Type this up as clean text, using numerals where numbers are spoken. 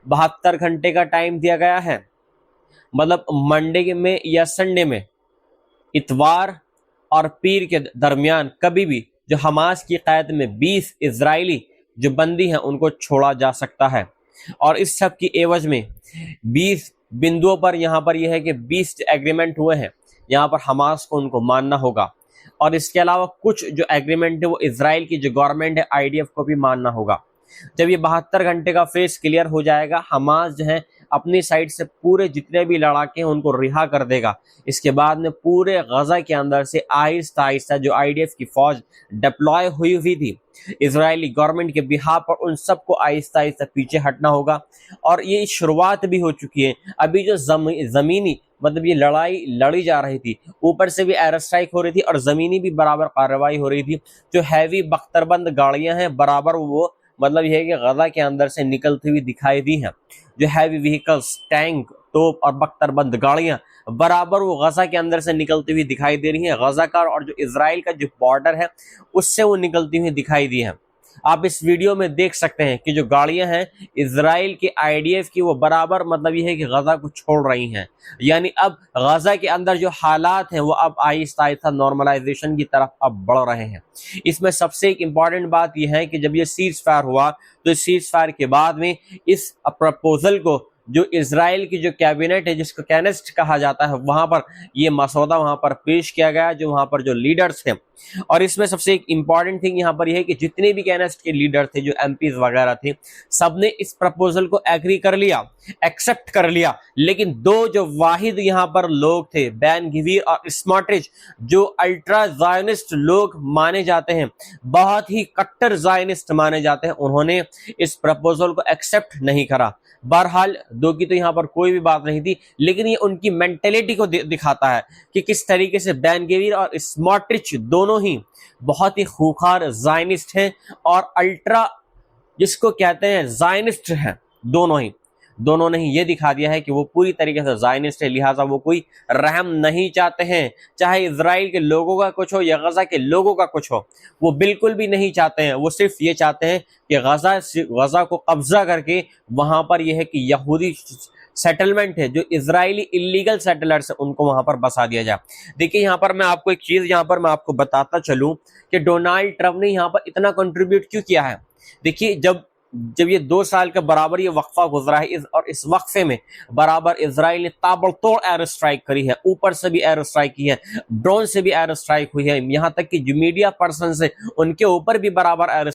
72 घंटे का टाइम दिया गया है, मतलब मंडे में या संडे में, इतवार और पीर के दरमियान कभी भी जो हमास की क़ैद में 20 इजरायली जो बंदी हैं उनको छोड़ा जा सकता है। और इस सब की एवज में 20 बिंदुओं पर यहाँ पर यह है कि 20 एग्रीमेंट हुए हैं, यहाँ पर हमास को उनको मानना होगा। और इसके अलावा कुछ जो एग्रीमेंट है वो इजराइल की जो गवर्नमेंट है IDF को भी मानना होगा। जब ये 72 घंटे का फेज क्लियर हो जाएगा, हमास जो है अपनी साइड से पूरे जितने भी लड़ाके हैं उनको रिहा कर देगा। इसके बाद में पूरे गजा के अंदर से आहिस्ता आहिस्ता जो IDF की फौज डिप्लॉय हुई थी इजरायली गवर्नमेंट के बिहाफ पर, उन सबको आहिस्ता आहिस्ता पीछे हटना होगा। और ये शुरुआत भी हो चुकी है। अभी जो जमीनी मतलब ये लड़ाई लड़ी जा रही थी, ऊपर से भी एयर स्ट्राइक हो रही थी और जमीनी भी बराबर कार्रवाई हो रही थी। जो हैवी बख्तरबंद गाड़ियां हैं बराबर वो मतलब यह है कि गजा के अंदर से निकलती हुई दिखाई दी हैं। जो हैवी व्हीकल्स, टैंक, तोप और बख्तरबंद गाड़ियां बराबर वो गजा के अंदर से निकलती हुई दिखाई दे रही हैं। गजा का और जो इजराइल का जो बॉर्डर है उससे वो निकलती हुई दिखाई दी हैं। आप इस वीडियो में देख सकते हैं कि जो गाड़ियां हैं इजराइल के IDF की वो बराबर मतलब ये है कि गजा को छोड़ रही हैं। यानी अब गजा के अंदर जो हालात हैं वो अब आहिस्ता आहिस्ता नॉर्मलाइजेशन की तरफ अब बढ़ रहे हैं। इसमें सबसे एक इम्पॉर्टेंट बात यह है कि जब ये सीज फायर हुआ तो इस सीज फायर के बाद में इस प्रपोजल को जो इजराइल की जो कैबिनेट है जिसको कैनेस्ट कहा जाता है वहां पर ये मसौदा वहां पर पेश किया गया, जो वहां पर जो लीडर्स थे। और इसमें सबसे एक इम्पॉर्टेंट थिंग यहाँ पर यह है कि जितने भी कैनेस्ट के लीडर थे, जो MPs वगैरह थे, सबने इस प्रपोजल को एग्री कर लिया, एक्सेप्ट कर लिया। लेकिन दो जो वाहिद यहाँ पर लोग थे, बैन गिवीर और स्मोट्रिच, जो अल्ट्रा जायनिस्ट लोग माने जाते हैं, बहुत ही कट्टर जायनिस्ट माने जाते हैं, उन्होंने इस प्रपोजल को एक्सेप्ट नहीं करा। बहरहाल दो की तो यहाँ पर कोई भी बात नहीं थी, लेकिन ये उनकी मेंटेलिटी को दिखाता है कि किस तरीके से बैन गिवीर और स्मोट्रिच दोनों ही बहुत ही खूंखार जायनिस्ट हैं और अल्ट्रा जिसको कहते हैं जायनिस्ट हैं। दोनों ने ही ये दिखा दिया है कि वो पूरी तरीके से जायनिस्ट है, लिहाजा वो कोई रहम नहीं चाहते हैं, चाहे इजराइल के लोगों का कुछ हो या गजा के लोगों का कुछ हो, वो बिल्कुल भी नहीं चाहते हैं। वो सिर्फ ये चाहते हैं कि गजा को कब्जा करके वहां पर यह है कि यहूदी सेटलमेंट है, जो इजरायली इलीगल सेटलर्स है, उनको वहां पर बसा दिया जाए। देखिए यहाँ पर मैं आपको एक चीज यहाँ पर मैं आपको बताता चलूं कि डोनाल्ड ट्रंप ने यहाँ पर इतना कंट्रीब्यूट क्यों किया है। देखिए जब ये 2 साल के बराबर ये वक्फा गुजरा है और इस वक्फे में बराबर इजराइल ने ताबड़तोड़ एयर स्ट्राइक करी है, ऊपर से भी एयर स्ट्राइक की है, ड्रोन से भी एयर स्ट्राइक हुई है, यहाँ तक कि जो मीडिया पर्सन है उनके ऊपर भी बराबर एयर